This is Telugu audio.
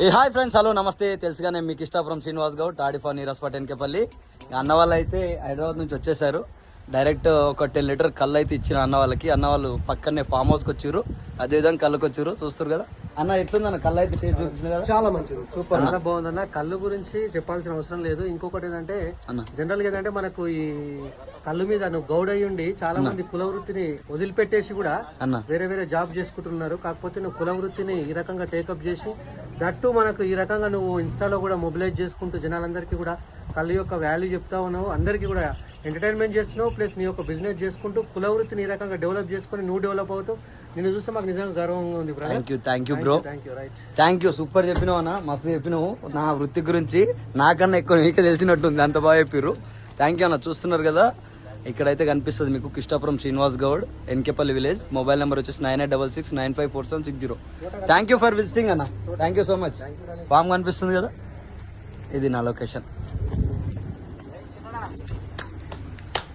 ఏ హాయ్ ఫ్రెండ్స్, హలో నమస్తే. తెలుసుగానే మీకు ఇష్టాపురం శ్రీనివాస్ గౌడ్ తాడిఫా నీరస్పట్ ఎన్కేపల్లి. అన్న వాళ్ళు అయితే హైదరాబాద్ నుంచి వచ్చేసారు. డైరెక్ట్ ఒక 10 లీటర్ కళ్ళు అయితే ఇచ్చిన అన్న వాళ్ళకి. అన్న వాళ్ళు పక్కనే ఫామ్ హౌస్కి వచ్చారు, అదేవిధంగా కళ్ళుకి వచ్చారు. చూస్తారు కదా అన్న, ఎట్లుందన్న కళ్ళు అయితే టేస్ట్ చూపించింది కదా, చాలా మంచిది, సూపర్, చాలా బాగుందన్న. కళ్ళు గురించి చెప్పాల్సిన అవసరం లేదు. ఇంకొకటి ఏంటంటే జనరల్ గా ఏంటంటే మనకు ఈ కళ్ళు మీద నువ్వు గౌడ్ అయ్యి ఉండి చాలా మంది కుల వృత్తిని వదిలిపెట్టేసి కూడా వేరే వేరే జాబ్ చేసుకుంటున్నారు. కాకపోతే నువ్వు కుల వృత్తిని ఈ రకంగా టేకప్ చేసి దట్టు మనకు ఈ రకంగా నువ్వు ఇన్స్టాలో కూడా మొబిలైజ్ చేసుకుంటూ జనాలందరికీ కూడా కళ్ళు యొక్క వాల్యూ చెప్తా ఉన్నావు, అందరికీ కూడా ఎంటర్టైన్మెంట్ చేస్తున్నావు. ప్లస్ నీ యొక్క బిజినెస్ చేసుకుంటూ కుల వృత్తిని ఈ రకంగా డెవలప్ చేసుకుని నువ్వు డెవలప్ అవుతావు. నేను చూస్తే మాకు నిజంగా గర్వంగా ఉంది. Thank you bro, thank you. Super చెప్పినావు అన్న, మస్తు చెప్పినావు. నా వృత్తి గురించి నాకన్నా ఎక్కువ మీకే తెలిసినట్టుంది, అంత బాగా చెప్పారు. థ్యాంక్ యూ అన్న. చూస్తున్నారు కదా, ఇక్కడైతే కనిపిస్తుంది మీకు Kishtapuram Srinivas Goud, Enkepalli village. Mobile number వచ్చేసి 9866954760. థ్యాంక్ యూ ఫర్ విజిటింగ్ అన్న, thank you so much. Form కనిపిస్తుంది కదా, ఇది నా లొకేషన్.